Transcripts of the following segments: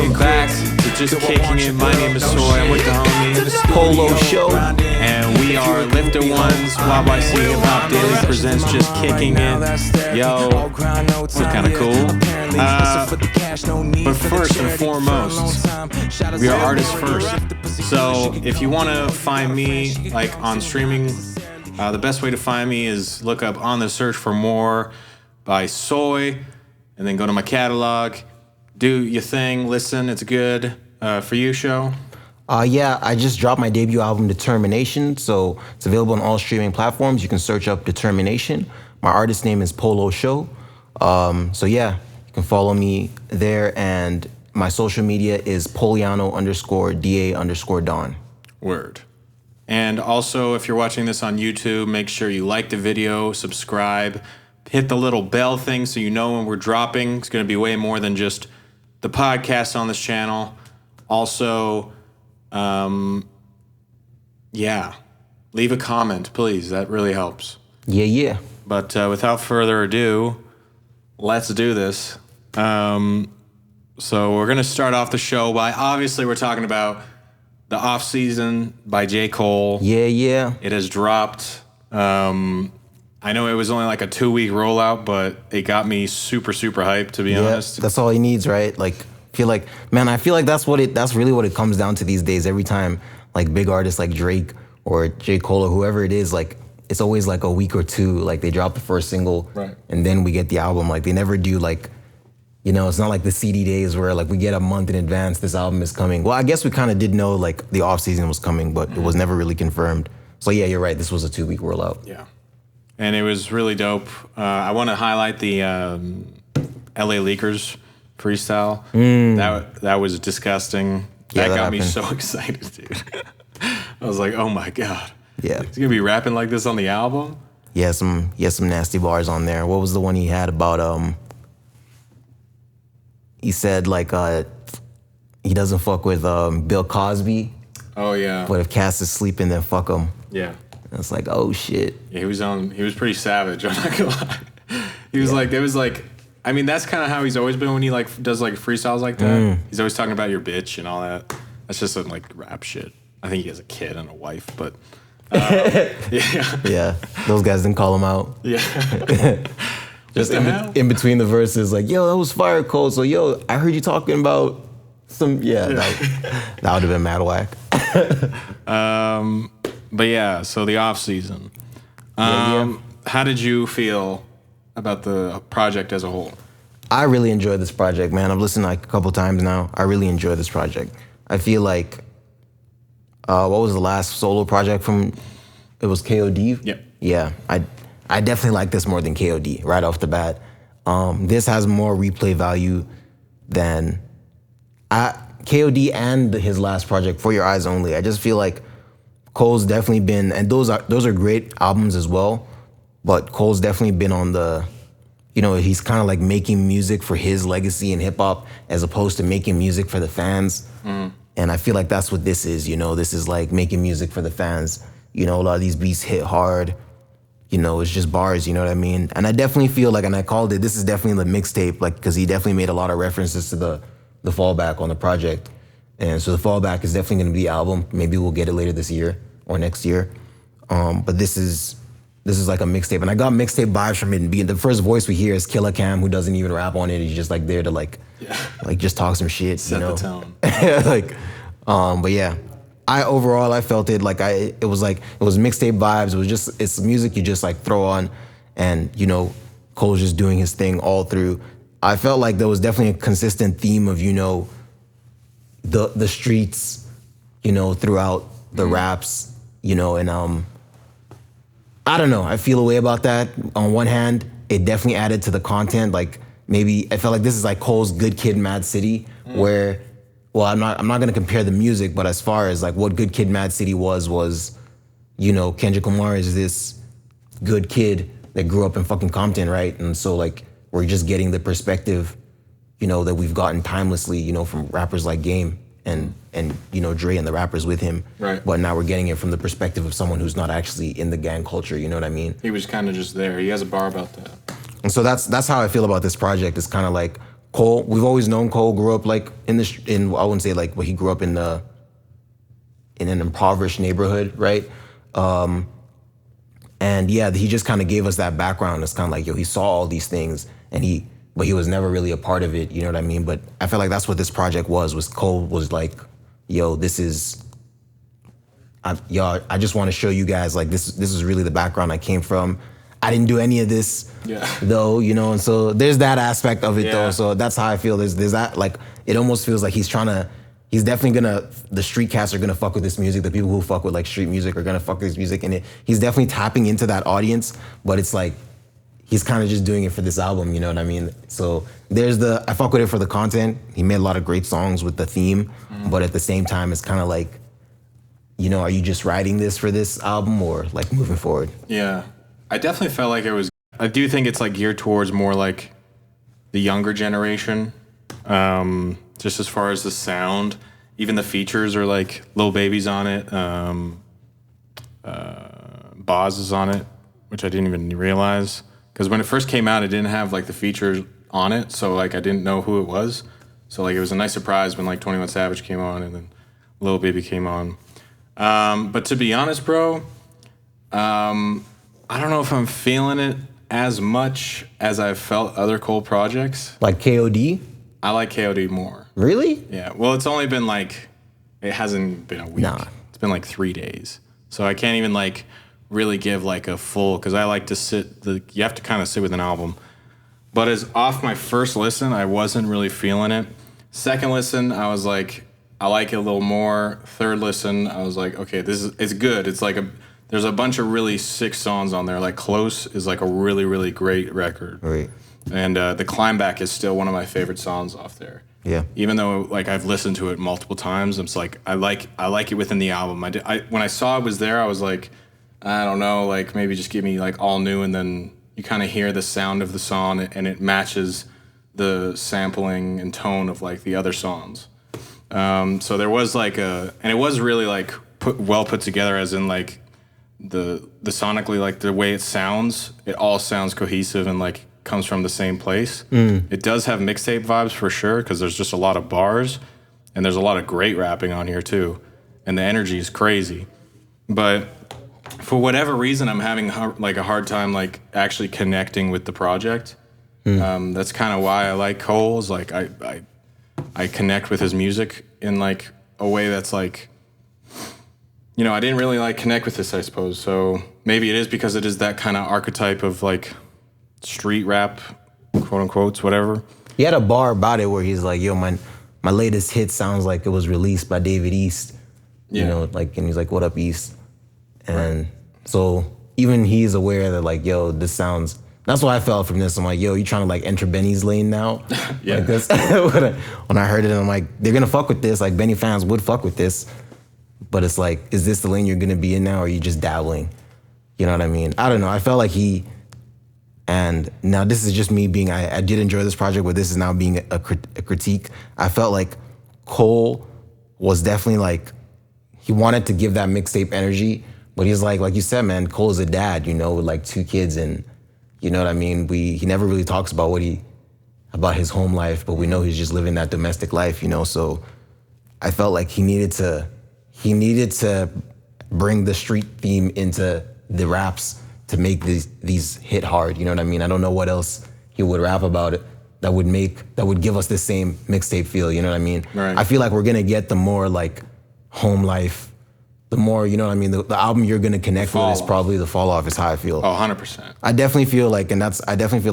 Welcome back to Just Kicking It. My name is SOY. I'm with the homie Polo Show. and we are Lifter Ones. YYC Hip Hop Daily presents Just Kicking It. Yo, this is kind of cool. But first and foremost, we are artists first. So if you want to find me like on streaming, the best way to find me is look up On the Search for More by SOY, and then go to my catalog. Do your thing, listen, it's good. For you, Show? Yeah, I just dropped my debut album, Determination, so it's available on all streaming platforms. You can search up Determination. My artist name is Polo Show. So yeah, you can follow me there, and my social media is Poliano_DA_Don. Word. And also, if you're watching this on YouTube, make sure you like the video, subscribe, hit the little bell thing so you know when we're dropping. It's going to be way more than just the podcast on this channel. Also, yeah, leave a comment, please. That really helps. Yeah. But without further ado, let's do this. So we're going to start off the show by, obviously, we're talking about The Off Season by J. Cole. Yeah. It has dropped. I know it was only like a 2-week rollout, but it got me super, super hyped, to be honest. That's all he needs, right? Like, I feel like that's really what it comes down to these days. Every time, like, big artists like Drake or J. Cole or whoever it is, like, it's always like a week or two, like, they drop the first single, right, and then we get the album. Like, they never do, like, you know, it's not like the CD days where, like, we get a month in advance, this album is coming. Well, I guess we kind of did know, like, the off season was coming, but it was never really confirmed. So yeah, you're right, this was a 2-week rollout. Yeah. And it was really dope. I want to highlight the LA Leakers freestyle. That was disgusting. Yeah, that got happened. me so excited, dude. I was like, oh my God. Yeah. He's going to be rapping like this on the album? Yeah, some nasty bars on there. What was the one he had about, he said, like, he doesn't fuck with Bill Cosby. Oh, yeah. But if Cass is sleeping, then fuck him. Yeah. And it's like, oh, shit. Yeah, he was pretty savage, I'm not gonna lie. He was like, I mean, that's kind of how he's always been when he, like, does, like, freestyles like that. He's always talking about your bitch and all that. That's just some, like, rap shit. I think he has a kid and a wife, but, yeah. Yeah, those guys didn't call him out. Yeah. Just in between the verses, like, yo, that was fire, Cole. So, yo, I heard you talking about some, that would have been mad whack. But yeah, so the off season. How did you feel about the project as a whole? I really enjoyed this project, man. I've listened like a couple times now. I really enjoy this project. I feel like, what was the last solo project from? It was KOD. Yep. Yeah, I definitely like this more than KOD right off the bat. This has more replay value than KOD and his last project, For Your Eyes Only. I just feel like Cole's definitely been, and those are great albums as well, but Cole's definitely been on the, you know, he's kind of like making music for his legacy in hip hop as opposed to making music for the fans. And I feel like that's what this is, you know, this is like making music for the fans. You know, a lot of these beats hit hard, you know, it's just bars, you know what I mean? And I definitely feel like, and I called it, this is definitely the mixtape, like, because he definitely made a lot of references to the fallback on the project. And so the fallback is definitely gonna be the album. Maybe we'll get it later this year or next year. But this is like a mixtape. And I got mixtape vibes from it. The first voice we hear is Killa Cam, who doesn't even rap on it. He's just like there to like just talk some shit. Set you know? the tone. But yeah, I felt it like it was mixtape vibes. It's music you just like throw on, and you know, Cole's just doing his thing all through. I felt like there was definitely a consistent theme of, you know, the streets, you know, throughout the raps, you know, and I don't know, I feel a way about that. On one hand, it definitely added to the content. Like, maybe I felt like this is like Cole's Good Kid, Mad City, where, well, I'm not gonna compare the music, but as far as like what Good Kid, Mad City was, you know, Kendrick Lamar is this good kid that grew up in fucking Compton, right? And so like, we're just getting the perspective, you know, that we've gotten timelessly, you know, from rappers like Game and you know, Dre and the rappers with him. Right. But now we're getting it from the perspective of someone who's not actually in the gang culture, you know what I mean? He was kind of just there. He has a bar about that. And so that's how I feel about this project. It's kind of like Cole, we've always known Cole grew up like in I wouldn't say like, but he grew up in an impoverished neighborhood, right? And yeah, he just kind of gave us that background. It's kind of like, yo, he saw all these things but he was never really a part of it, you know what I mean? But I feel like that's what this project was Cole was like, yo, I just want to show you guys like this is really the background I came from. I didn't do any of this though, you know, and so there's that aspect of it though. So that's how I feel. There's that, like, it almost feels like he's definitely the street cats are gonna fuck with this music. The people who fuck with like street music are gonna fuck with this music, and he's definitely tapping into that audience, but it's like, he's kind of just doing it for this album, you know what I mean? So I fuck with it for the content. He made a lot of great songs with the theme, but at the same time, it's kind of like, you know, are you just writing this for this album or like moving forward? Yeah, I definitely felt like I do think it's like geared towards more like the younger generation, just as far as the sound. Even the features are like Lil Baby's on it, Boz is on it, which I didn't even realize. Because when it first came out, it didn't have like the features on it, so like I didn't know who it was. So like it was a nice surprise when like 21 Savage came on and then Lil Baby came on. But to be honest, bro, I don't know if I'm feeling it as much as I've felt other Cole projects. Like KOD? I like KOD more. Really? Yeah. Well, it's only been like, it hasn't been a week. Nah. It's been like 3 days. So I can't even like really give like a full, because I like to you have to kind of sit with an album. But as off my first listen, I wasn't really feeling it. Second listen, I was like, I like it a little more. Third listen, I was like, okay, it's good. It's like there's a bunch of really sick songs on there. Like Close is like a really, really great record. Right. And The Climb Back is still one of my favorite songs off there. Yeah. Even though like I've listened to it multiple times, I'm just like, I like it within the album. When I saw it was there, I was like, I don't know, like maybe just give me like All New, and then you kind of hear the sound of the song and it matches the sampling and tone of like the other songs. So there was like and it was really like well put together, as in like the sonically, like the way it sounds, it all sounds cohesive and like comes from the same place. It does have mixtape vibes for sure, because there's just a lot of bars and there's a lot of great rapping on here too, and the energy is crazy. But for whatever reason, I'm having like a hard time like actually connecting with the project. That's kind of why I like Cole's. Like I connect with his music in like a way that's like, you know, I didn't really like connect with this, I suppose. So maybe it is because it is that kind of archetype of like street rap, quote unquote, whatever. He had a bar about it where he's like, yo, my latest hit sounds like it was released by David East. You know, like, and he's like, what up, East? And so even he's aware that like, yo, this sounds, that's why I felt from this. I'm like, yo, you trying to like enter Benny's lane now? Yeah. Like this. When I heard it, I'm like, they're gonna fuck with this. Like Benny fans would fuck with this. But it's like, is this the lane you're gonna be in now, or are you just dabbling? You know what I mean? I don't know. I felt like and now this is just me being, I did enjoy this project, but this is now being a critique. I felt like Cole was definitely like, he wanted to give that mixtape energy, but he's like you said, man, Cole is a dad, you know, with like 2 kids, and you know what I mean? He never really talks about about his home life, but we know he's just living that domestic life, you know? So I felt like he needed to bring the street theme into the raps to make these hit hard, you know what I mean? I don't know what else he would rap about it that would give us the same mixtape feel, you know what I mean? Right. I feel like we're gonna get the more like home life, the more, you know what I mean? The album you're gonna connect with is probably The Fall Off, is how I feel. Oh, 100%. I definitely feel like, and I definitely feel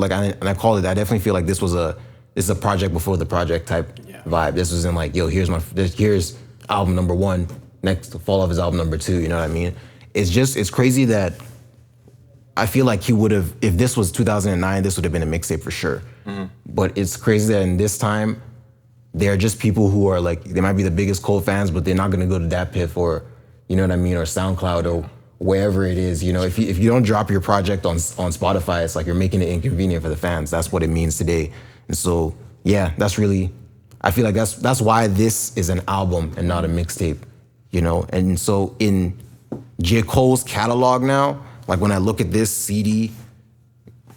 like this is a project before the project type vibe. This was in like, yo, here's album number 1, next to Fall Off is album number 2, you know what I mean? It's crazy that I feel like he would have, if this was 2009, this would have been a mixtape for sure. Mm-hmm. But it's crazy that in this time, they're just people who are like, they might be the biggest Cole fans, but they're not gonna go to DatPiff or, you know what I mean, or SoundCloud or wherever it is. You know, if you don't drop your project on Spotify, it's like you're making it inconvenient for the fans. That's what it means today. And so, yeah, that's really, I feel like that's why this is an album and not a mixtape, you know? And so in J. Cole's catalog now, like when I look at this CD,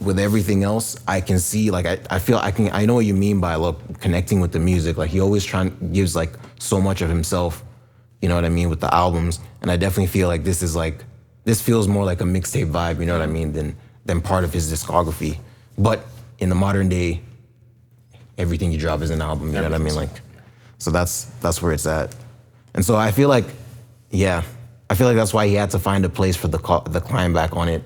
with everything else, I can see like I feel I know what you mean by connecting with the music. Like he always gives like so much of himself, you know what I mean, with the albums. And I definitely feel like this feels more like a mixtape vibe, you know what I mean, than part of his discography. But in the modern day, everything you drop is an album, you know what I mean? Like, so that's where it's at. And so I feel like, yeah, I feel like that's why he had to find a place for the climb back on it.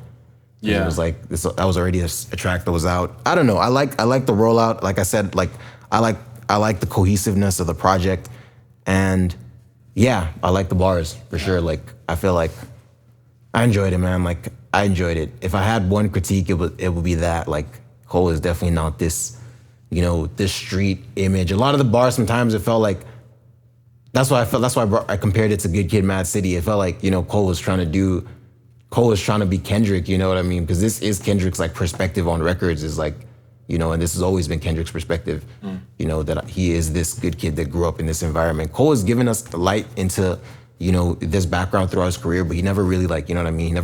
Yeah, it was like that was already a track that was out. I don't know. I like the rollout. Like I said, like I like the cohesiveness of the project, and yeah, I like the bars for sure. Like I feel like I enjoyed it, man. Like I enjoyed it. If I had one critique, it would be that like Cole is definitely not this, you know, this street image. A lot of the bars sometimes it felt like. That's why I compared it to Good Kid, Mad City. It felt like, you know, Cole was trying to be Kendrick, you know what I mean? Because this is Kendrick's like perspective on records is like, you know, and this has always been Kendrick's perspective, you know, that he is this good kid that grew up in this environment. Cole has given us the light into, you know, this background throughout his career, but he never really like, you know what I mean?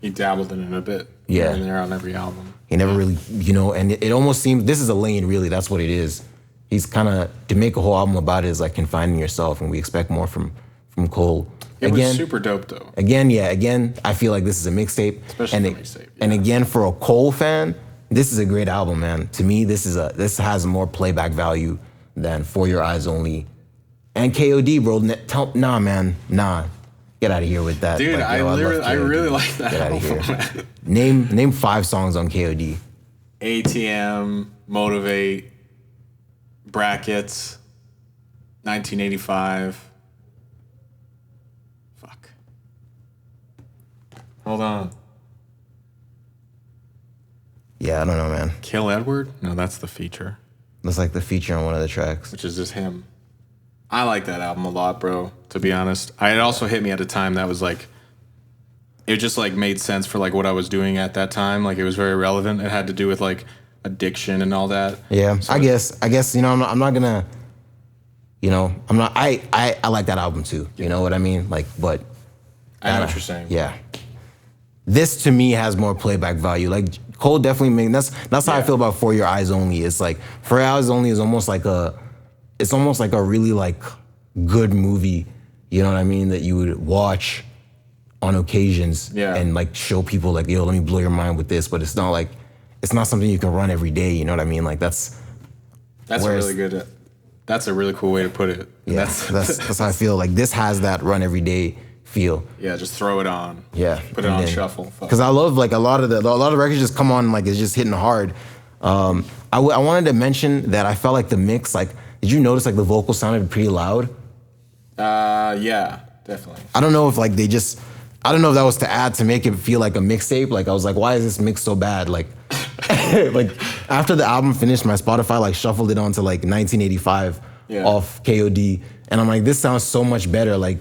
He dabbled in it a bit. Yeah. Here and there on every album. He never really, you know, and it almost seems, this is a lane really, that's what it is. He's kind of, to make a whole album about it is like confining yourself, and we expect more from Cole. It was super dope though. Again, I feel like this is a mixtape. Especially a mixtape. Yeah. And again, for a Cole fan, this is a great album, man. To me, this has more playback value than For Your Eyes Only. And KOD, bro. Nah. Get out of here with that. Dude, like, I really like that Get album, out of here. man. Name 5 songs on KOD. ATM, Motivate, Brackets, 1985. Fuck. Hold on. Yeah, I don't know, man. Kill Edward? No, that's the feature. That's like the feature on one of the tracks. Which is just him. I like that album a lot, bro, to be honest. It also hit me at a time that was like, it just like made sense for like what I was doing at that time. Like it was very relevant. It had to do with like addiction and all that. Yeah, so I guess, you know, I'm not gonna, you know, I like that album too. You know what I mean? Like, but I know what you're saying. Yeah. This to me has more playback value. Like Cole definitely made that's how I feel about For Your Eyes Only. It's like For Your Eyes Only is almost like a really like good movie, you know what I mean, that you would watch on occasions and like show people like, yo, let me blow your mind with this, but it's not something you can run every day, you know what I mean? Like that's a really cool way to put it. Yeah, that's how I feel. Like this has that run every day feel. Yeah, just throw it on. Yeah, put it on shuffle. Because I love like a lot of the records just come on like it's just hitting hard. I wanted to mention that I felt like the mix, like, did you notice like the vocals sounded pretty loud? Yeah, definitely. I don't know if like I don't know if that was to add to make it feel like a mixtape. Like I was like, why is this mix so bad? Like, like after the album finished, my Spotify like shuffled it onto like 1985 off KOD, and I'm like, this sounds so much better. Like,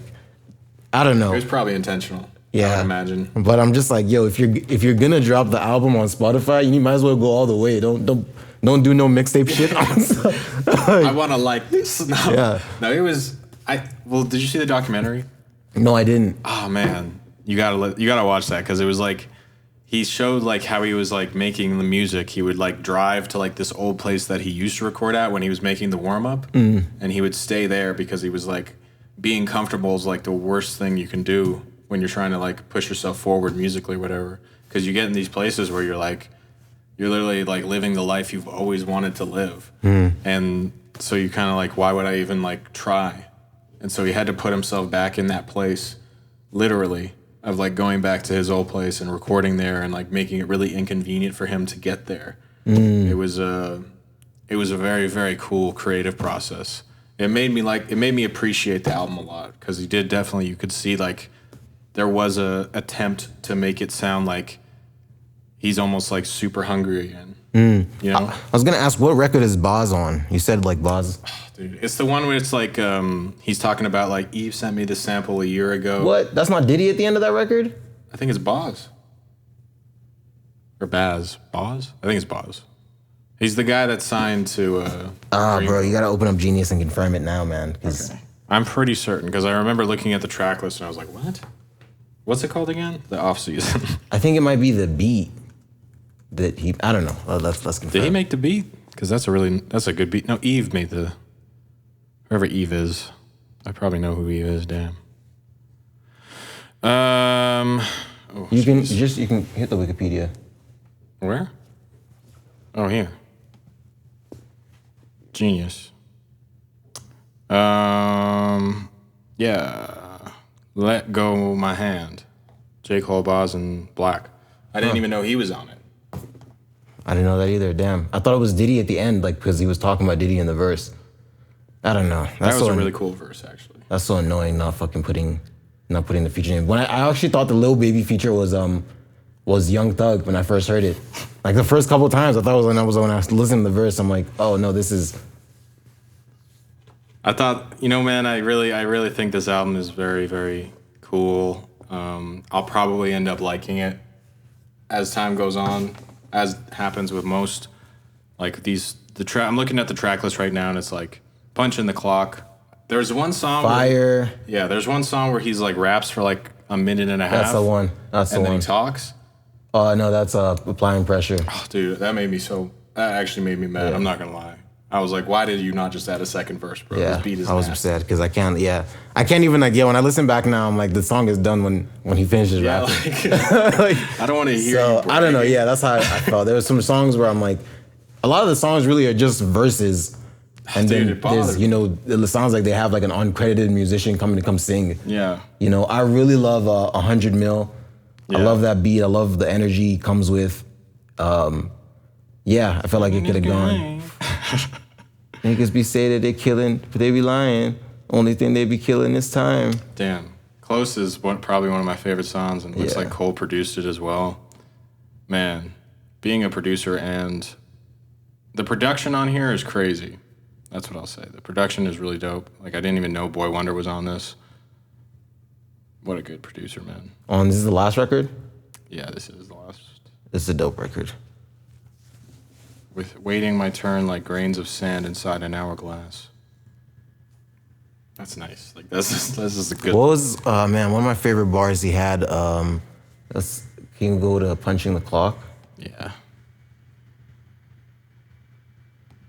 I don't know. It was probably intentional. Yeah, I would imagine. But I'm just like, yo, if you're gonna drop the album on Spotify, you might as well go all the way. Don't do no mixtape shit. I want to like this. No, yeah. No, it was. Well, did you see the documentary? No, I didn't. Oh man, you gotta watch that, because it was like he showed like how he was like making the music. He would like drive to like this old place that he used to record at when he was making the warm up, and he would stay there because he was like, being comfortable is like the worst thing you can do when you're trying to like push yourself forward musically, whatever. Because you get in these places where you're literally like living the life you've always wanted to live, and so you kind of like, why would I even like try? And so he had to put himself back in that place, literally, of like going back to his old place and recording there and like making it really inconvenient for him to get there. It was a very, very cool creative process. It made me appreciate the album a lot, because he did definitely, you could see like there was a attempt to make it sound like he's almost like super hungry again. You know? I was gonna ask, what record is Boz on? You said like Boz. Oh, dude, it's the one where it's like he's talking about like, Eve sent me the sample a year ago. What? That's not Diddy at the end of that record? I think it's Boz. Or Baz. Boz? I think it's Boz. He's the guy that's signed to bro, you gotta open up Genius and confirm it now, man. Okay. I'm pretty certain, because I remember looking at the track list and I was like, what? What's it called again? The Off Season. I think it might be The Beat. That he, I don't know. Let's confirm. Did he make the beat? Because that's a good beat. No, Eve made whoever Eve is. I probably know who Eve is. Damn. You can hit the Wikipedia. Where? Oh, here. Genius. Yeah. Let Go My Hand. J. Cole, Boz, and Black. I didn't even know he was on it. I didn't know that either. Damn. I thought it was Diddy at the end, like, because he was talking about Diddy in the verse. I don't know. That was a really cool verse, actually. That's so annoying, not putting the feature name. When I actually thought the Lil Baby feature was Young Thug when I first heard it. Like the first couple of times, I thought when I was listening to the verse, I'm like, oh no, this is. I thought, man, I really think this album is very, very cool. I'll probably end up liking it as time goes on, as happens with most. Like I'm looking at the track list right now, and it's like Punching the Clock. There's one song. Fire. There's one song where he's like raps for like a minute and a half. That's the one. And then he talks. No, that's Applying Pressure. Oh, dude, that actually made me mad. Yeah. I'm not gonna lie. I was like, why did you not just add a second verse, bro? Yeah, this beat is I was upset because I can't even when I listen back now, I'm like, the song is done when he finishes rapping. Like, I don't want to hear you. I don't know. Yeah, that's how I felt. There were some songs where I'm like, a lot of the songs really are just verses. And then there's, it sounds like they have like an uncredited musician coming to come sing. Yeah. I really love 100 Mil. Yeah. I love that beat. I love the energy it comes with. I felt like it could have gone. Niggas be saying that they killing, but they be lying. Only thing they be killing is time. Damn. Close is probably one of my favorite songs, and looks like Cole produced it as well. Man, being a producer and the production on here is crazy. That's what I'll say. The production is really dope. Like, I didn't even know Boy Wonder was on this. What a good producer, man. This is the last record? Yeah, this is the last. This is a dope record. With waiting my turn like grains of sand inside an hourglass. That's nice. Like, this is a good. What was, one of my favorite bars he had, can you go to Punching the Clock? Yeah.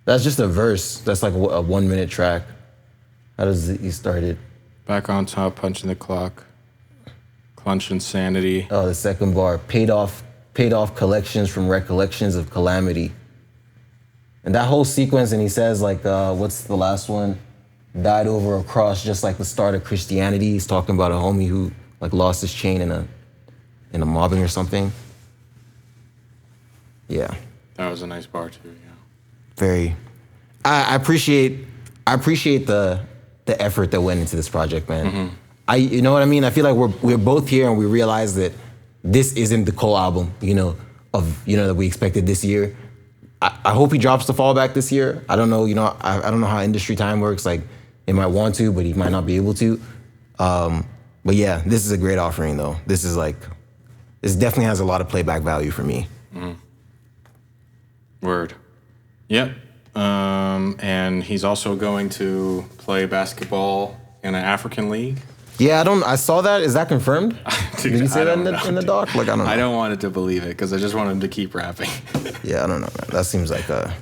That's just a verse. That's like a 1 minute track. How does he start it? Back on top, punching the clock. Clench insanity. Oh, the second bar. Paid off collections from recollections of calamity. And that whole sequence, and he says like, what's the last one? Died over a cross, just like the start of Christianity. He's talking about a homie who like lost his chain in a mobbing or something. Yeah. That was a nice bar too. Yeah. Very. I appreciate the effort that went into this project, man. Mm-hmm. You know what I mean? I feel like we're both here and we realize that this isn't the Cole album, that we expected this year. I hope he drops the Fallback this year. I don't know, I don't know how industry time works. Like, it might want to, but he might not be able to. But yeah, this is a great offering though. This definitely has a lot of playback value for me. Mm-hmm. Word. Yep. And he's also going to play basketball in an African league. Yeah, I saw that. Is that confirmed? Dude, did he say that in the doc? Like, I don't know. I don't want it to believe it because I just want him to keep rapping. Yeah, I don't know, man. That seems like I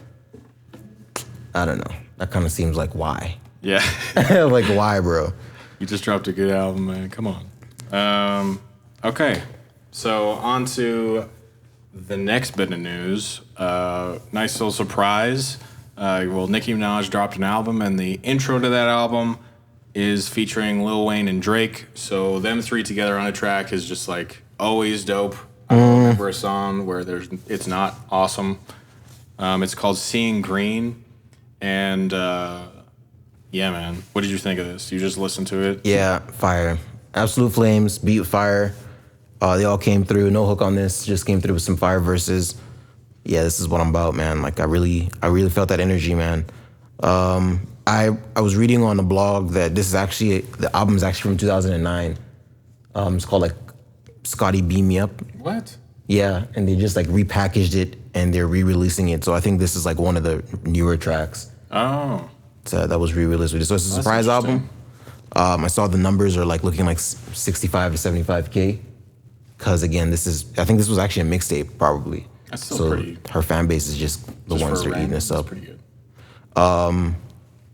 don't know. That kind of seems like why. Yeah. Like, why, bro? You just dropped a good album, man. Come on. Okay. So on to the next bit of news. Nice little surprise. Nicki Minaj dropped an album, and the intro to that album is featuring Lil Wayne and Drake. So them three together on a track is just like always dope. I don't remember a song where it's not awesome. It's called Seeing Green. And yeah, man. What did you think of this? You just listened to it? Yeah, fire. Absolute flames, beat fire. They all came through. No hook on this. Just came through with some fire verses. Yeah, this is what I'm about, man. Like, I really felt that energy, man. I was reading on the blog that the album's actually from 2009. It's called like Scotty Beam Me Up. What? Yeah, and they just like repackaged it and they're re-releasing it. So I think this is like one of the newer tracks. Oh. So that was re-released with it. So it's a surprise album. I saw the numbers are like looking like 65 to 75K. Because again, I think this was actually a mixtape probably. That's still so pretty. her fan base is just the Just ones for that a are eating random, this up. That's pretty good.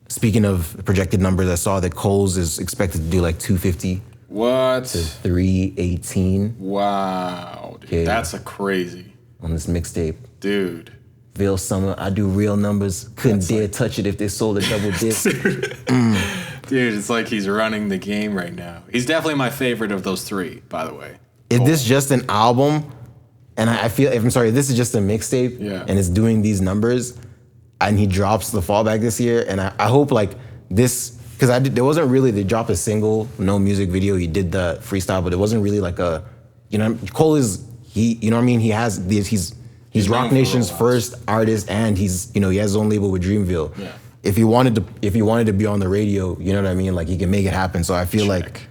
Speaking of projected numbers, I saw that Cole's is expected to do like 250 What? to 318 Wow, dude. Okay. That's a crazy. on this mixtape. Dude. Veil Summer, I do real numbers. Couldn't dare touch it if they sold a double disc. Dude, it's like he's running the game right now. He's definitely my favorite of those three, by the way. Is this just an album? And I feel, if I'm sorry, if this is just a mixtape and it's doing these numbers and he drops the fallback this year, and I hope like this, because there wasn't really, they dropped a single, no music video, he did the freestyle, but it wasn't really like a, you know, Cole is, you know what I mean? He has these, he's Rock Nation's first artist, and he's, you know, he has his own label with Dreamville. Yeah. If he wanted to be on the radio, you know what I mean? Like he can make it happen. So I feel like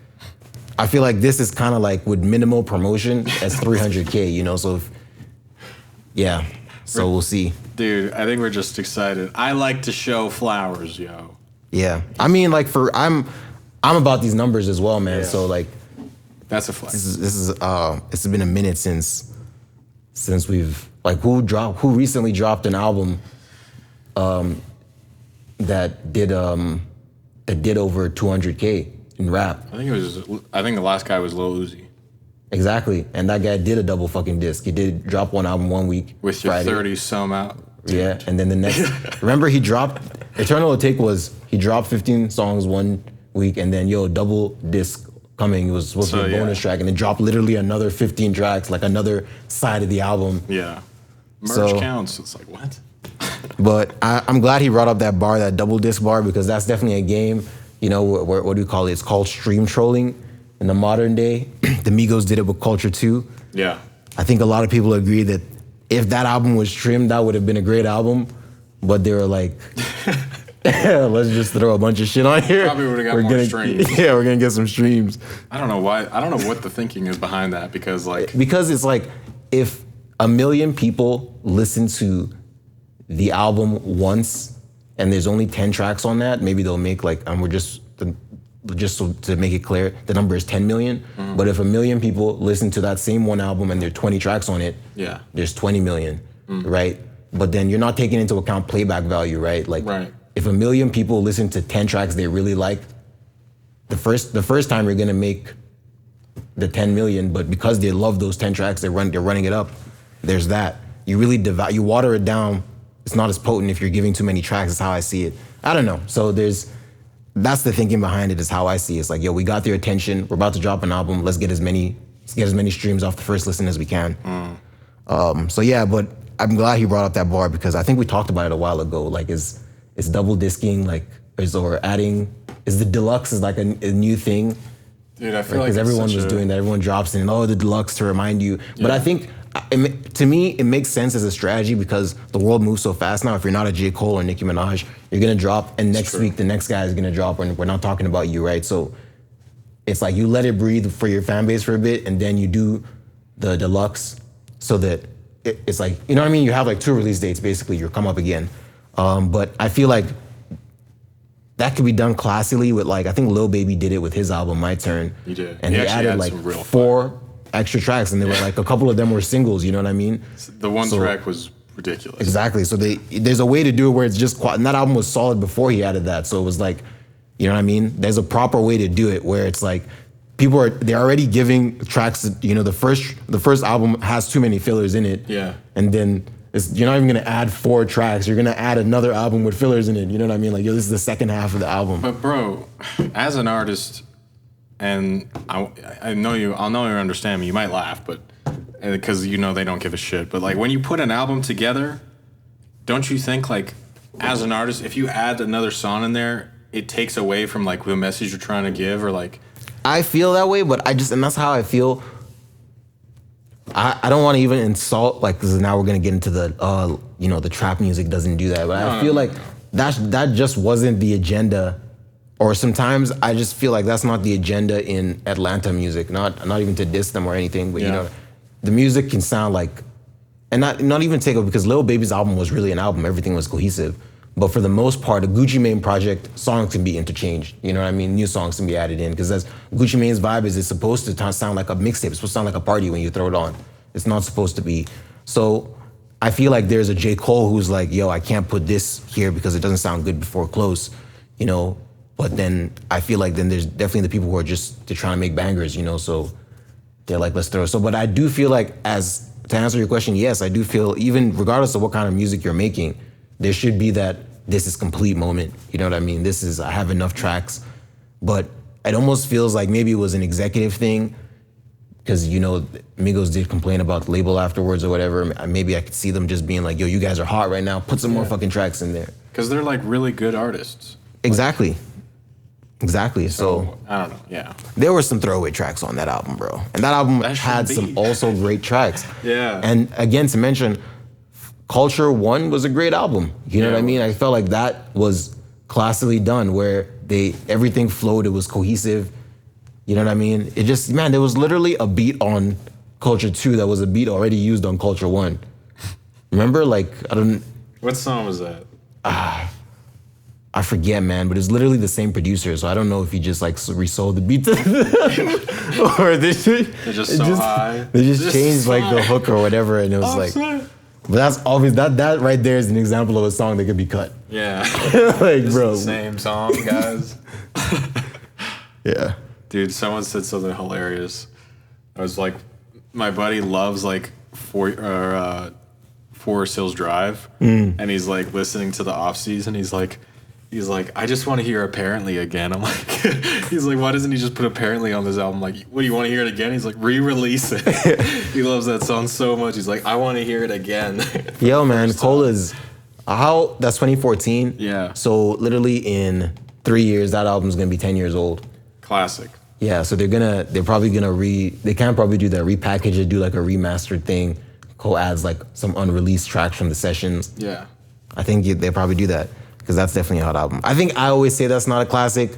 this is kind of like with minimal promotion as 300K, you know? So so we'll see. Dude, I think we're just excited. I like to show flowers, yo. Yeah. I mean, like I'm about these numbers as well, man. Yeah. So like that's a flex. This is it's been a minute since we've like who recently dropped an album that did over 200K in rap. I think the last guy was Lil Uzi. Exactly. And that guy did a double fucking disc. He did drop one album 1 week. With your 30 some out. Yeah. And then the next remember he dropped Eternal Take was he dropped 15 songs 1 week, and then double disc coming. It was supposed to be a bonus track, and then dropped literally another 15 tracks, like another side of the album. Yeah. Merch counts. It's like, what? But I'm glad he brought up that double disc bar, because that's definitely a game, you know, what do you call it? It's called stream trolling in the modern day. The Migos did it with Culture 2. Yeah. I think a lot of people agree that if that album was trimmed, that would have been a great album. But they were like, let's just throw a bunch of shit on here. Probably would have got more streams. Yeah, we're going to get some streams. I don't know why. I don't know what the thinking is behind that, because it's like if 1 million people listen to the album once and there's only 10 tracks on that, maybe they'll make just so to make it clear, the number is 10 million. Mm-hmm. But if 1 million people listen to that same one album and there are 20 tracks on it, there's 20 million, right? But then you're not taking into account playback value, right? Like, if 1 million people listen to 10 tracks they really like, the first time you're gonna make the 10 million, but because they love those 10 tracks, they're running it up. There's that. You really you water it down. It's not as potent if you're giving too many tracks. Is how I see it. I don't know. So that's the thinking behind it, is how I see it. It's like, we got their attention. We're about to drop an album. Let's get as many streams off the first listen as we can. But I'm glad he brought up that bar, because I think we talked about it a while ago. Like, is double disking is the deluxe is like a new thing? Dude, I feel like because everyone was doing that. Everyone drops in, the deluxe to remind you. Yeah. But I think, to me, it makes sense as a strategy, because the world moves so fast now. If you're not a J. Cole or Nicki Minaj, you're gonna drop, and next week the next guy is gonna drop, and we're not talking about you, right? So it's like you let it breathe for your fan base for a bit, and then you do the deluxe, so that it's like, you know what I mean? You have like 2 release dates, basically. You'll come up again. But I feel like that could be done classically with, like, I think Lil Baby did it with his album My Turn. He did. And he added like 4 extra tracks, and they were like, a couple of them were singles, you know what I mean? The one track was ridiculous. Exactly. So there's a way to do it where it's just and that album was solid before he added that. So it was like, you know what I mean? There's a proper way to do it where it's like they're already giving tracks, the first album has too many fillers in it. Yeah. And then you're not even gonna add 4 tracks. You're gonna add another album with fillers in it. You know what I mean? Like, this is the second half of the album. But bro, as an artist, and I'll know you understand me. You might laugh, but because they don't give a shit. But like, when you put an album together, don't you think, like, as an artist, if you add another song in there, it takes away from like the message you're trying to give, or like? I feel that way, but and that's how I feel. I don't want to even insult, like, because now we're gonna get into the trap music doesn't do that. But I feel like that just wasn't the agenda. Or sometimes I just feel like that's not the agenda in Atlanta music. Not even to diss them or anything, but the music can sound like, and not even take it, because Lil Baby's album was really an album. Everything was cohesive. But for the most part, a Gucci Mane project, songs can be interchanged. You know what I mean? New songs can be added in, because that's Gucci Mane's vibe is it's supposed to sound like a mixtape. It's supposed to sound like a party when you throw it on. It's not supposed to be. So I feel like there's a J. Cole who's like, yo, I can't put this here because it doesn't sound good before close, you know. But then I feel like then there's definitely the people who are just, they're trying to make bangers, you know. So they're like, let's throw. So, but I do feel like, as to answer your question, yes, I do feel, even regardless of what kind of music you're making, there should be that this is complete moment. You know what I mean? This is, I have enough tracks. But it almost feels like maybe it was an executive thing, because, you know, Migos did complain about the label afterwards or whatever. Maybe I could see them just being like, yo, you guys are hot right now. Put some more fucking tracks in there. Because they're like really good artists. Exactly. Exactly. So, I don't know. Yeah. There were some throwaway tracks on that album, bro. And that album had some also great tracks. Yeah. And again, to mention, Culture One was a great album. You know what I mean? I felt like that was classically done, where everything flowed, it was cohesive. You know what I mean? It just, man, there was literally a beat on Culture 2 that was a beat already used on Culture 1. Remember? Like, What song was that? I forget, man, but it's literally the same producer, so I don't know if he just like resold the beat to them, or they're just so high. They just changed like the hook or whatever, and it was like, but that's obvious. That right there is an example of a song that could be cut. Yeah. Like, bro. The same song, guys. Yeah. Dude, someone said something hilarious. I was like, my buddy loves like Forest Hills Drive, and he's like listening to the off season. He's like, I just want to hear Apparently again. I'm like, he's like, why doesn't he just put Apparently on this album? Like, what, do you want to hear it again? He's like, re-release it. He loves that song so much. He's like, I want to hear it again. Yo, man, Cole is, that's 2014. Yeah. So literally in 3 years, that album's gonna be 10 years old. Classic. Yeah, so they're probably gonna they can probably do that, repackage it, do like a remastered thing. Cole adds like some unreleased tracks from the sessions. Yeah. I think they probably do that, because that's definitely a hot album. I think I always say that's not a classic,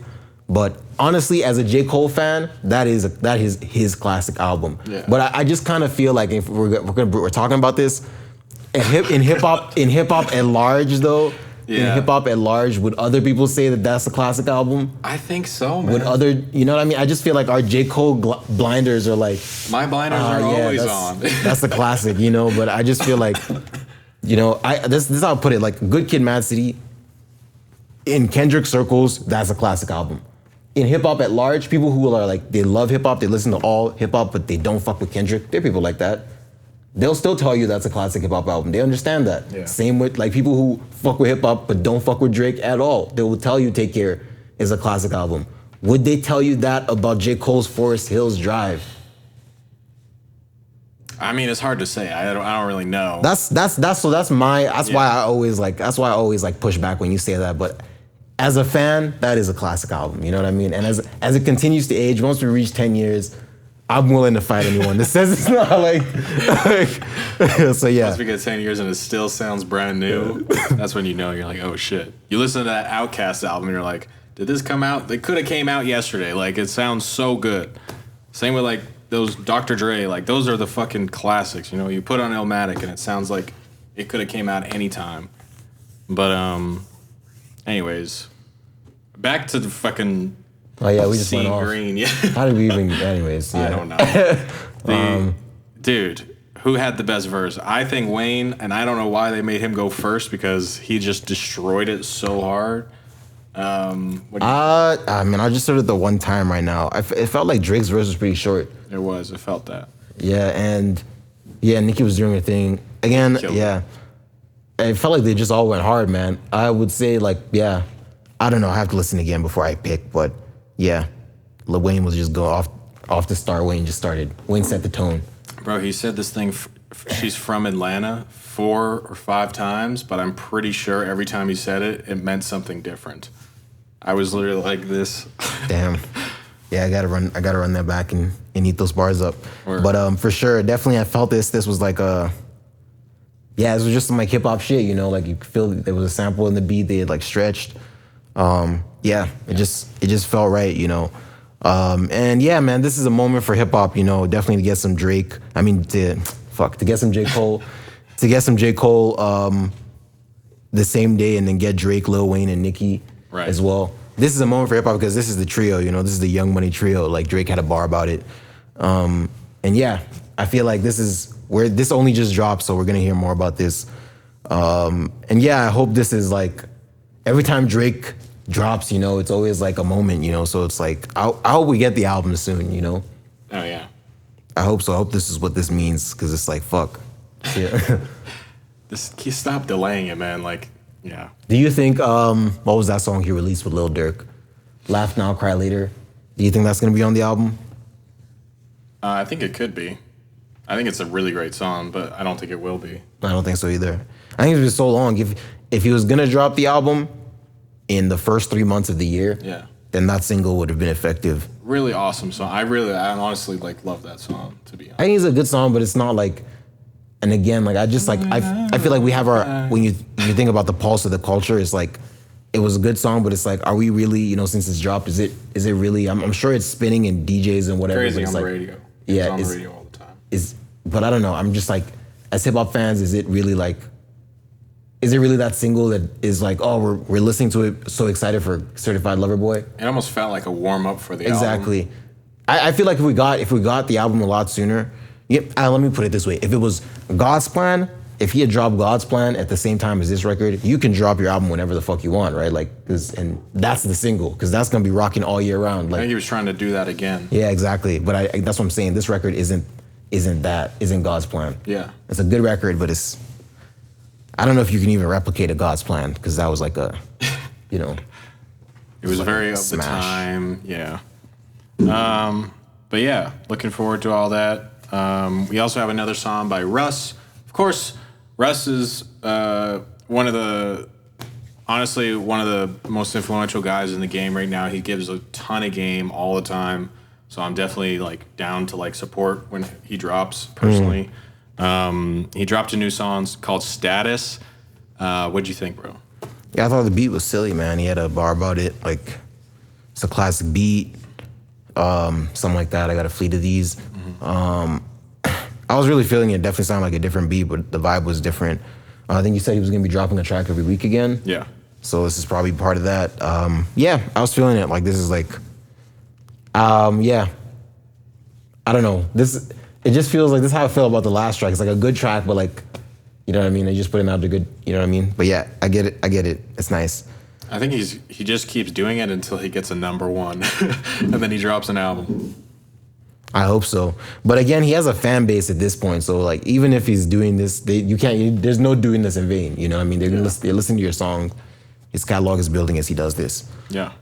but honestly, as a J. Cole fan, that is his classic album. Yeah. But I just kind of feel like if we're talking about this, in hip hop at large though. Yeah. In hip hop at large, would other people say that that's a classic album? I think so, man. You know what I mean? I just feel like our J. Cole blinders are like, my blinders are always on. That's a classic, you know. But I just feel like, you know, this is how I put it. Like, Good Kid, Mad City, in Kendrick circles, that's a classic album. In hip hop at large, people who are like, they love hip hop, they listen to all hip hop, but they don't fuck with Kendrick. There are people like that. They'll still tell you that's a classic hip hop album. They understand that. Yeah. Same with like people who fuck with hip hop but don't fuck with Drake at all. They will tell you Take Care is a classic album. Would they tell you that about J. Cole's Forest Hills Drive? I mean, it's hard to say. I don't really know. That's why I always like push back when you say that. But as a fan, that is a classic album. You know what I mean? And as it continues to age, once we reach 10 years, I'm willing to fight anyone that says it's not like so yeah. Once we get 10 years and it still sounds brand new, that's when you know, you're like, oh shit. You listen to that Outkast album and you're like, did this come out? It could have came out yesterday. Like, it sounds so good. Same with like those Dr. Dre, like those are the fucking classics. You know, you put on Illmatic and it sounds like it could have came out anytime. But anyways, back to the fucking oh yeah, we just went off. Green. Yeah. How did we even? Anyways, yeah. I don't know. Dude, who had the best verse? I think Wayne, and I don't know why they made him go first, because he just destroyed it so hard. I mean, I just heard it the one time right now. It felt like Drake's verse was pretty short. It was. It felt that. Yeah, and Nicki was doing her thing again. Yeah, it felt like they just all went hard, man. I would say like, yeah, I don't know. I have to listen again before I pick, but. Yeah, Lil Wayne was just go off the start. Wayne just started. Wayne set the tone. Bro, he said this thing, she's from Atlanta 4 or 5 times, but I'm pretty sure every time he said it, it meant something different. I was literally like this. Damn. Yeah, I gotta run that back and eat those bars up. But for sure, definitely I felt this. This was like this was just some like hip hop shit, you know, like you could feel there was a sample in the beat they had like stretched. It just felt right, you know. And yeah, man, this is a moment for hip hop, you know, definitely to get some Drake. I mean, to get some J. Cole, the same day, and then get Drake, Lil Wayne, and Nicki as well. This is a moment for hip hop because this is the trio, you know. This is the Young Money trio. Like Drake had a bar about it, and yeah, I feel like this is this only just dropped, so we're gonna hear more about this. And yeah, I hope this is like every time Drake drops, you know, it's always like a moment, you know. So it's like I hope we get the album soon, you know. Oh yeah. I hope so. I hope this is what this means, because it's like fuck. Yeah. Stop delaying it, man. Like, yeah. Do you think what was that song he released with Lil Durk? Laugh Now, Cry Later. Do you think that's gonna be on the album? I think it could be. I think it's a really great song, but I don't think it will be. I don't think so either. I think it's been so long. If he was gonna drop the album in the first 3 months of the year, yeah, then that single would have been effective. Really awesome song. I honestly like love that song, to be honest. I think it's a good song, but it's not like. And again, like I feel like we have our when you think about the pulse of the culture, it's like it was a good song, but it's like, are we really, you know, since it's dropped, is it really? I'm sure it's spinning in DJs and whatever. Crazy but it's on like, the radio. Yeah, it's on the radio all the time. But I don't know. I'm just like, as hip hop fans, is it really that single that is like, oh, we're listening to it, so excited for Certified Lover Boy? It almost felt like a warm up for the exactly. album. I feel like if we got the album a lot sooner. Let me put it this way: if it was God's Plan, if he had dropped God's Plan at the same time as this record, you can drop your album whenever the fuck you want, right? Like, and that's the single, because that's gonna be rocking all year round. Like, I think he was trying to do that again. Yeah, exactly. But that's what I'm saying. This record isn't God's Plan. Yeah, it's a good record, but I don't know if you can even replicate a God's Plan, because that was like a, you know, it was like very of the time. Yeah. But yeah, looking forward to all that. We also have another song by Russ. Of course, Russ is one of the most influential guys in the game right now. He gives a ton of game all the time. So I'm definitely like down to like support when he drops personally. He dropped a new song called Status. What'd you think, bro? Yeah, I thought the beat was silly, man. He had a bar about it. Like, it's a classic beat. Something like that. I got a fleet of these. I was really feeling it. Definitely sounded like a different beat, but the vibe was different. I think you said he was going to be dropping a track every week again. Yeah. So this is probably part of that. Yeah, I was feeling it. Like, this is like, yeah. I don't know. It just feels like this is how I felt about the last track. It's like a good track, but like, you know what I mean? They just put it out to good, you know what I mean? But yeah, I get it. It's nice. I think he just keeps doing it until he gets a number one, and then he drops an album. I hope so. But again, he has a fan base at this point, so like even if he's doing this, there's no doing this in vain. You know what I mean? They're listening to your song. His catalog is building as he does this. Yeah.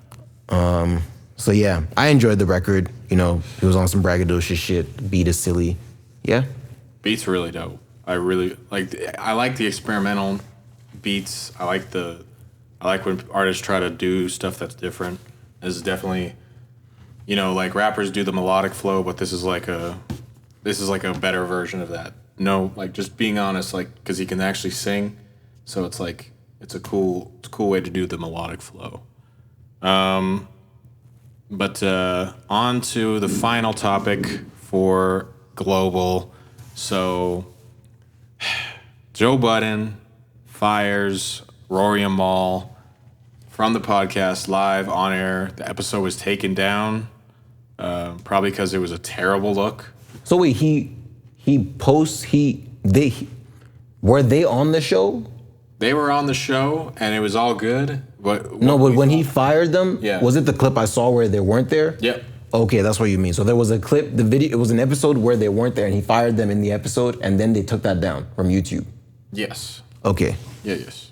So yeah, I enjoyed the record. You know, he was on some braggadocious shit. Beat is silly. Yeah. Beats really dope. I like the experimental beats. I like when artists try to do stuff that's different. This is definitely, you know, like rappers do the melodic flow, but this is like a better version of that. No, like just being honest, like because he can actually sing, so it's like it's a cool way to do the melodic flow. But on to the final topic for Global. So Joe Budden fires Rory and Mal from the podcast live on air. The episode was taken down, probably because it was a terrible look. So wait, were they on the show? They were on the show, and it was all good. But when he fired them, yeah. Was it the clip I saw where they weren't there? Yep. Okay, that's what you mean. So there was a clip, the video, it was an episode where they weren't there, and he fired them in the episode, and then they took that down from YouTube. Yes. Okay. Yeah, yes.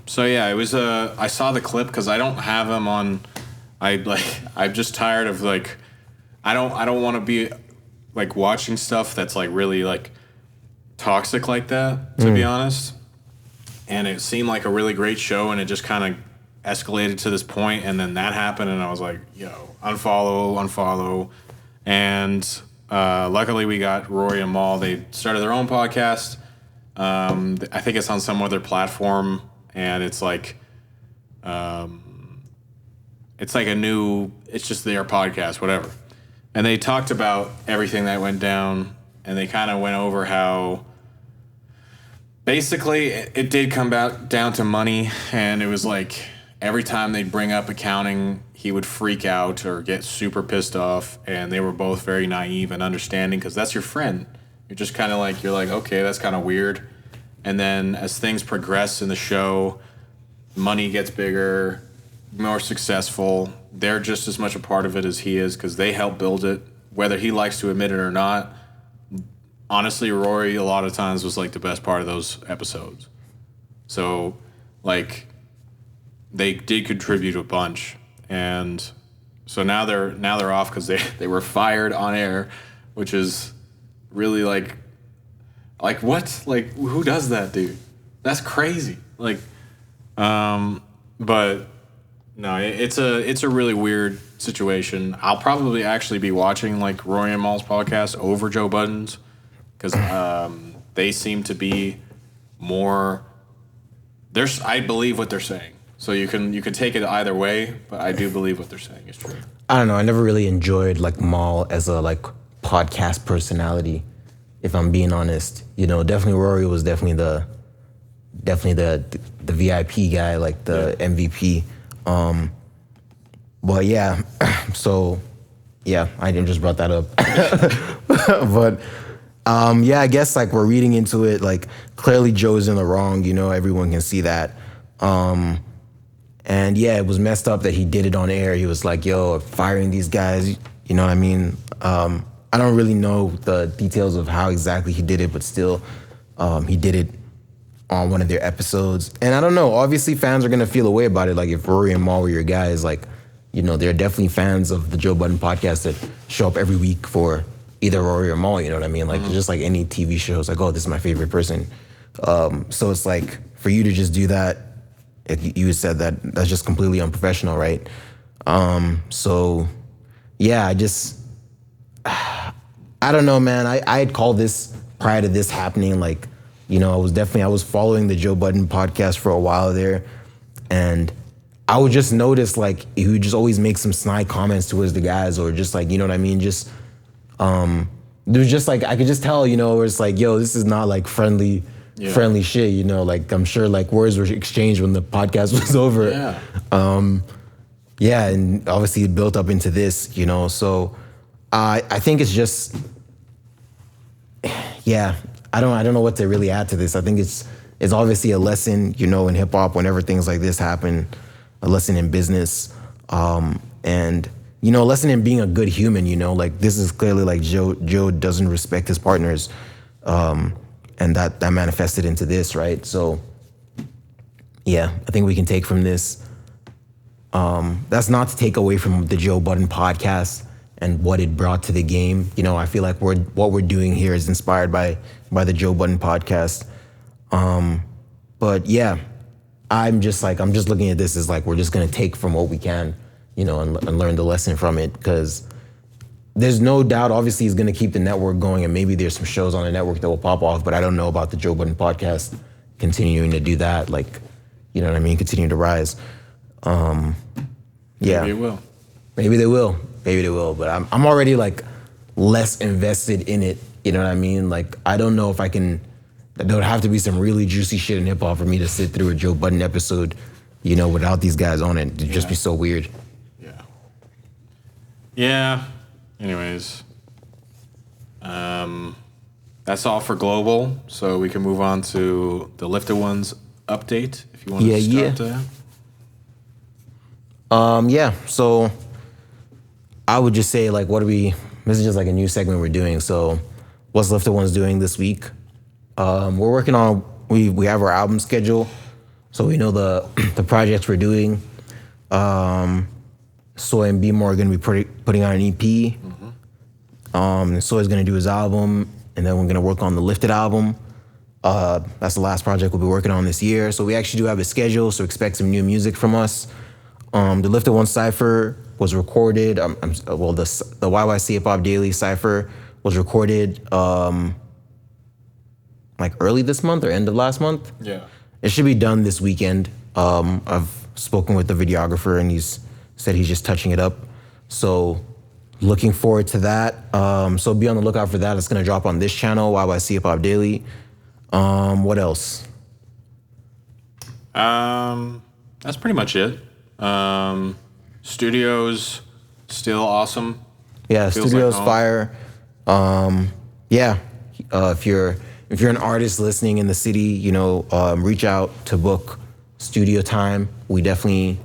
So yeah, it was I saw the clip because I don't have him on. I'm just tired of like, I don't want to be like watching stuff that's like really like toxic like that, to be honest. And it seemed like a really great show, and it just kind of escalated to this point, and then that happened, and I was like, yo, unfollow. And luckily we got Rory and Mal. They started their own podcast. I think it's on some other platform, and it's like it's just their podcast, whatever. And they talked about everything that went down, and they kind of went over how basically it did come down to money, and it was like every time they'd bring up accounting, he would freak out or get super pissed off, and they were both very naive and understanding because that's your friend. You're just kind of like, you're like, okay, that's kind of weird. And then as things progress in the show, money gets bigger, more successful. They're just as much a part of it as he is because they help build it, whether he likes to admit it or not. Honestly, Rory a lot of times was like the best part of those episodes. So, like, they did contribute a bunch, and so now they're off because they were fired on air, which is really like what? Like, who does that, dude? That's crazy. Like, but no, it's a really weird situation. I'll probably actually be watching like Rory and Maul's podcast over Joe Budden's because they seem to be more. I believe what they're saying. So you can take it either way, but I do believe what they're saying is true. I don't know. I never really enjoyed like Maul as a like podcast personality, if I'm being honest. You know, definitely Rory was definitely the VIP guy, like the MVP. But yeah, so yeah, I didn't just brought that up. But yeah, I guess like we're reading into it, like clearly Joe's in the wrong, you know, everyone can see that. And yeah, it was messed up that he did it on air. He was like, yo, firing these guys, you know what I mean? I don't really know the details of how exactly he did it, but still, he did it on one of their episodes. And I don't know, obviously fans are gonna feel a way about it. Like if Rory and Maul were your guys, like, you know, they're definitely fans of the Joe Budden podcast that show up every week for either Rory or Maul, you know what I mean? Like just like any TV show, it's like, oh, this is my favorite person. So it's like, for you to just do that, you said that's just completely unprofessional, right? So yeah, I don't know, man. I had called this prior to this happening, like, you know, I was following the Joe Budden podcast for a while there, and I would just notice like he would just always make some snide comments towards the guys, or just like, you know what I mean? Just there was just like, I could just tell, you know, where it's like, yo, this is not like friendly shit, you know, like I'm sure like words were exchanged when the podcast was over. Yeah, and obviously it built up into this, you know, so I think it's just, yeah, I don't know what to really add to this. I think it's obviously a lesson, you know, in hip hop whenever things like this happen, a lesson in business, and you know, a lesson in being a good human. You know, like this is clearly like Joe doesn't respect his partners, and that manifested into this, right? So, yeah, I think we can take from this. That's not to take away from the Joe Budden podcast and what it brought to the game. You know, I feel like what we're doing here is inspired by the Joe Budden podcast. But yeah, I'm just looking at this as like, we're just gonna take from what we can, you know, and learn the lesson from it, because there's no doubt, obviously he's gonna keep the network going, and maybe there's some shows on the network that will pop off, but I don't know about the Joe Budden podcast continuing to do that, like, you know what I mean, continue to rise. Yeah. Maybe it will. Maybe they will, but I'm already like less invested in it, you know what I mean? Like, I don't know if I can, there would have to be some really juicy shit in hip hop for me to sit through a Joe Budden episode, you know, without these guys on it. It'd just be so weird. Yeah. Anyways, that's all for global. So we can move on to the Lifted Ones update if you want to start there. Yeah. So I would just say, like, this is just like a new segment we're doing. So what's Lifted Ones doing this week? We're working on, we have our album schedule. So we know the projects we're doing. SOY and B More are going to be putting out an EP. SOY is going to do his album, and then we're going to work on the Lifted album. That's the last project we'll be working on this year. So we actually do have a schedule, so expect some new music from us. The Lifted One Cypher was recorded. The YYC Hip Hop Daily Cypher was recorded like early this month or end of last month. Yeah. It should be done this weekend. I've spoken with the videographer, and he's said he's just touching it up. So looking forward to that. So be on the lookout for that. It's gonna drop on this channel, YYC Hip Hop Daily. What else? That's pretty much it. Studio's still awesome. Yeah, Feels studio's like fire. Yeah, If you're an artist listening in the city, reach out to book studio time. We're doing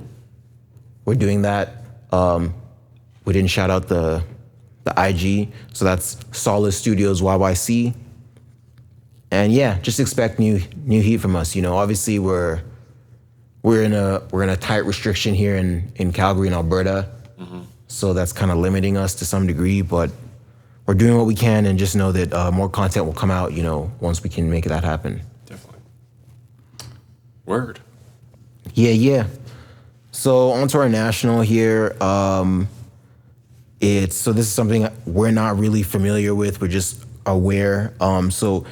that. We didn't shout out the IG, so that's Solid Studios YYC. And yeah, just expect new heat from us. Obviously we're in a tight restriction here in Calgary and Alberta, so that's kind of limiting us to some degree. But we're doing what we can, and just know that more content will come out. Once we can make that happen. Definitely. Word. Yeah. So on to our national here. This is something we're not really familiar with. We're just aware. So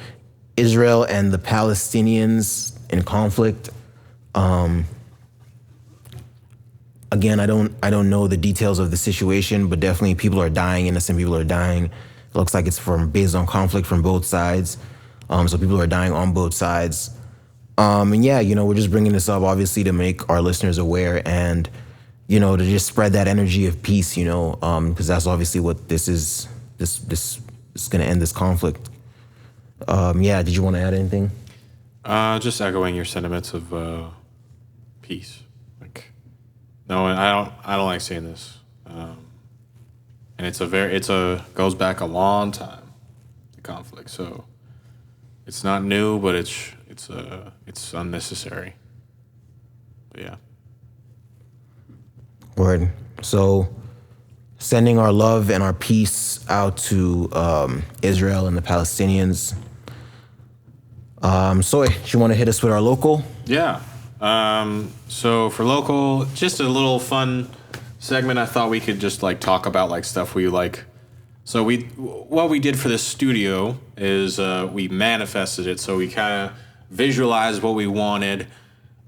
Israel and the Palestinians in conflict. Again, I don't know the details of the situation, but definitely people are dying. Innocent people are dying. It looks like it's based on conflict from both sides. So people are dying on both sides. And yeah, we're just bringing this up obviously to make our listeners aware and, to just spread that energy of peace, because that's obviously what this is. This is going to end this conflict. Yeah, did you want to add anything? Just echoing your sentiments of peace. No, I don't like saying this. And it goes back a long time, the conflict. So it's not new, but it's unnecessary. But yeah. Word. So sending our love and our peace out to Israel and the Palestinians. SOY, do you want to hit us with our local? Yeah. So for local, just a little fun segment. I thought we could just talk about stuff we like. So what we did for this studio is we manifested it. So we kind of visualized what we wanted.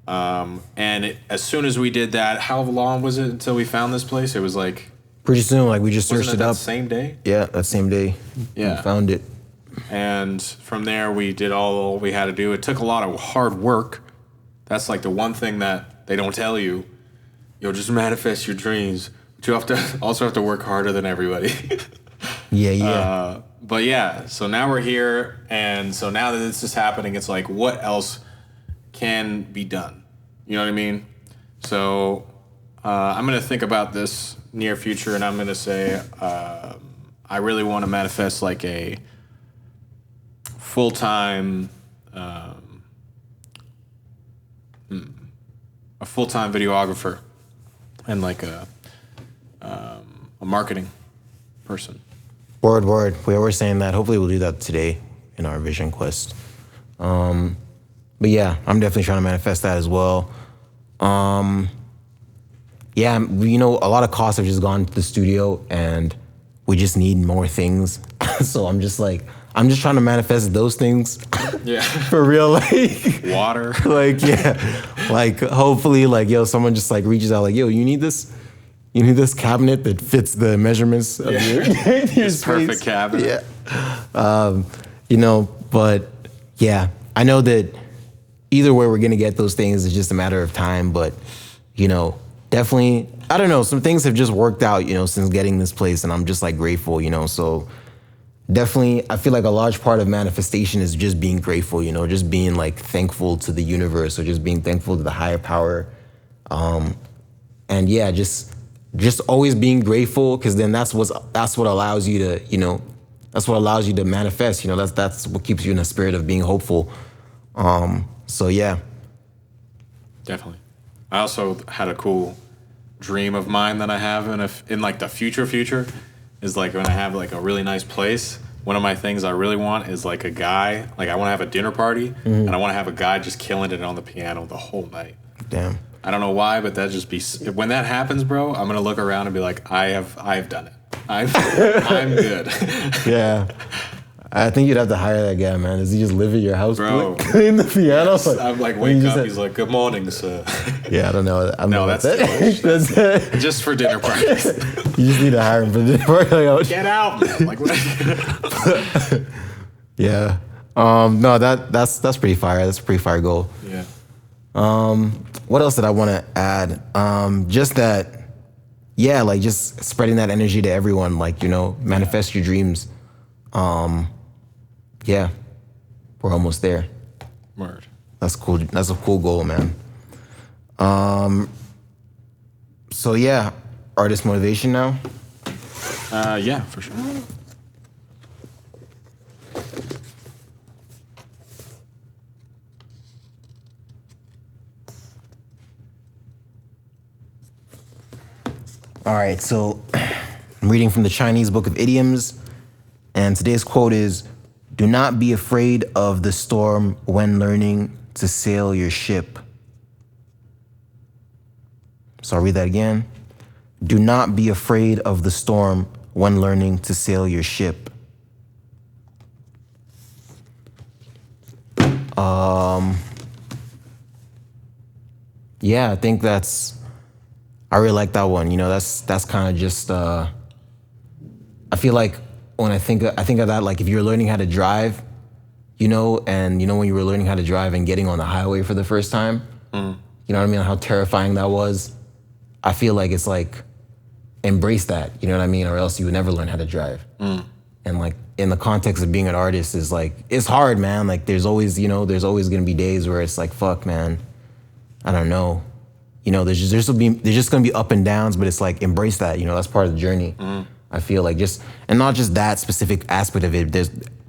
As soon as we did that, how long was it until we found this place? It was pretty soon. We just searched it up. Same day? Yeah, that same day. Yeah. We found it. And from there, we did all we had to do. It took a lot of hard work. That's the one thing that they don't tell you. You'll just manifest your dreams, but you also have to work harder than everybody. Yeah. But yeah, so now we're here, and so now that this is happening, it's what else can be done? You know what I mean? So I'm going to think about this near future, and I'm going to say I really want to manifest a full-time videographer and a marketing person. Word. We were saying that. Hopefully we'll do that today in our vision quest. But yeah, I'm definitely trying to manifest that as well. Yeah, a lot of costs have just gone to the studio, and we just need more things. So I'm just trying to manifest those things. Yeah. For real, water. Hopefully, someone just reaches out, yo, you need this cabinet that fits the measurements of your this space. Perfect cabinet. Yeah. But yeah, I know that either way we're gonna get those things. It's just a matter of time. But definitely, I don't know. Some things have just worked out, since getting this place, and I'm just grateful. So definitely, I feel a large part of manifestation is just being grateful. Just being thankful to the universe, or just being thankful to the higher power. And yeah, just always being grateful, because then that's what allows you to that's what allows you to manifest. That's what keeps you in a spirit of being hopeful. So yeah. Definitely. I also had a cool dream of mine that I have in the future is when I have a really nice place. One of my things I really want is a guy, I want to have a dinner party, and I want to have a guy just killing it on the piano the whole night. Damn. I don't know why, but that just be when that happens, bro. I'm gonna look around and be I have done it. I'm good. Yeah. I think you'd have to hire that guy, man. Does he just live at your house, bro? Clean the piano? Yes. I'm wake up. He's good morning, sir. Yeah, I don't know. That's just for dinner parties. You just need to hire him for dinner party. Get out, man. What? Yeah. No, that's pretty fire. That's a pretty fire goal. Yeah. What else did I want to add? Just that, yeah, just spreading that energy to everyone. Manifest your dreams. Yeah, we're almost there. Word. That's cool. That's a cool goal, man. So yeah, artist motivation now. Yeah, for sure. All right, so I'm reading from the Chinese Book of Idioms, and today's quote is, "Do not be afraid of the storm when learning to sail your ship." So I'll read that again. Do not be afraid of the storm when learning to sail your ship. Yeah, I think I really like that one. You know, that's kind of just. I feel like when I think of that, like if you're learning how to drive, you know, and you know when you were learning how to drive and getting on the highway for the first time, you know what I mean? How terrifying that was. I feel like it's like embrace that, you know what I mean, or else you would never learn how to drive. And like in the context of being an artist is like it's hard, man. Like there's always gonna be days where it's like fuck, man. I don't know. You know, there's just gonna be up and downs, but it's like embrace that. You know, that's part of the journey. I feel like and not just that specific aspect of it.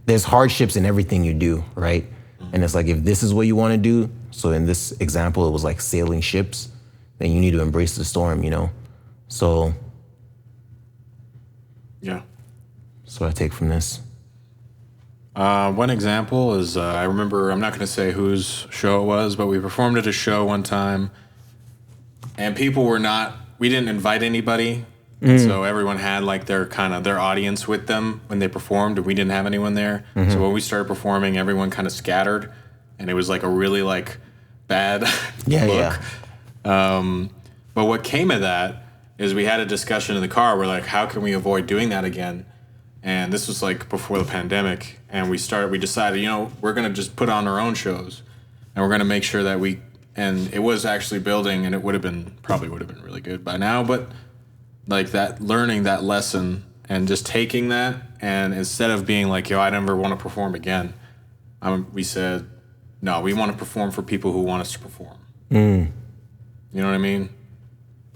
There's hardships in everything you do, right? And it's like if this is what you want to do. So in this example, it was like sailing ships. Then you need to embrace the storm. You know, so yeah. That's what I take from this. One example is I remember, I'm not going to say whose show it was, but we performed at a show one time, and we didn't invite anybody, so everyone had like their audience with them when they performed, and we didn't have anyone there. So when we started performing, everyone kind of scattered, and it was like a really like bad look. But what came of that is we had a discussion in the car. We're like, how can we avoid doing that again? And this was like before the pandemic, and we decided, you know, we're gonna just put on our own shows, and we're gonna make sure that and it was actually building, and it probably would have been really good by now, but like that, learning that lesson and just taking that, and instead of being like, yo, I never want to perform again, we said, no, we want to perform for people who want us to perform. You know what I mean?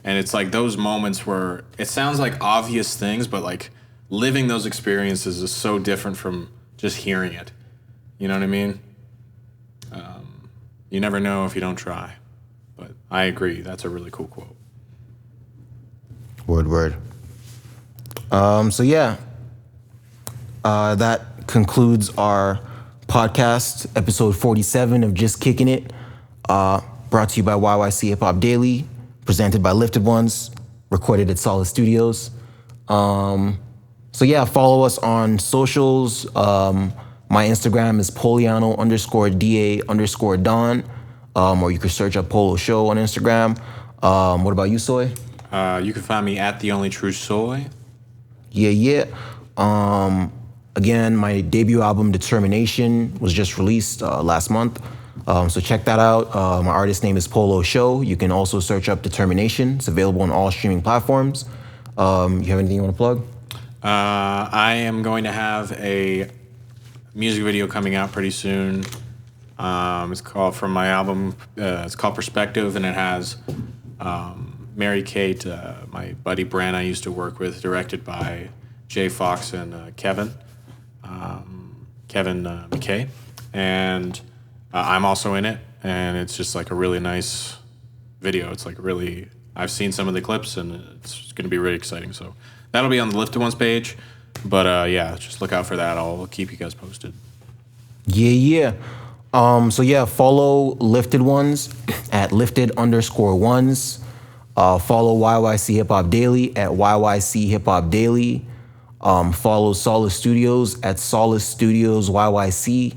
And it's like those moments where it sounds like obvious things, but like living those experiences is so different from just hearing it. You know what I mean? You never know if you don't try. But I agree. That's a really cool quote. Word. So yeah, that concludes our podcast, episode 47 of Just Kicking It. Brought to you by YYC Hip Hop Daily, presented by Lifted Ones, recorded at Solid Studios. So yeah, follow us on socials. My Instagram is Poliano_DA_Don, or you can search up Polo Show on Instagram. What about you, Soy? You can find me at The Only True Soy. Yeah. Again, my debut album, Determination, was just released last month. So check that out. My artist name is Polo Show. You can also search up Determination. It's available on all streaming platforms. You have anything you want to plug? I am going to have a music video coming out pretty soon. It's called from my album. It's called Perspective, and it has Mary Kate, my buddy Brand I used to work with, directed by Jay Fox and Kevin McKay, and I'm also in it. And it's just like a really nice video. It's like really. I've seen some of the clips, and it's going to be really exciting. So that'll be on the Lifted Ones page. But yeah, just look out for that. I'll keep you guys posted. Yeah. So yeah, follow Lifted Ones at Lifted_ones. Follow YYC Hip Hop Daily at YYC Hip Hop Daily. Follow Solace Studios at Solace Studios YYC.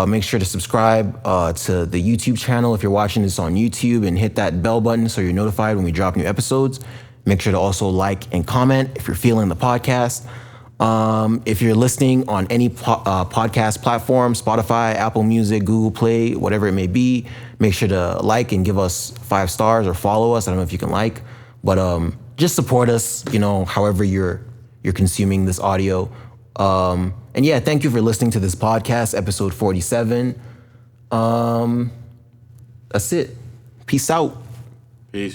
Make sure to subscribe to the YouTube channel if you're watching this on YouTube, and hit that bell button so you're notified when we drop new episodes. Make sure to also like and comment if you're feeling the podcast. If you're listening on any podcast platform, Spotify, Apple Music, Google Play, whatever it may be, make sure to like and give us 5 stars or follow us. I don't know if you can like, but just support us, you know, however you're consuming this audio. And yeah, thank you for listening to this podcast, episode 47. That's it. Peace out. Peace.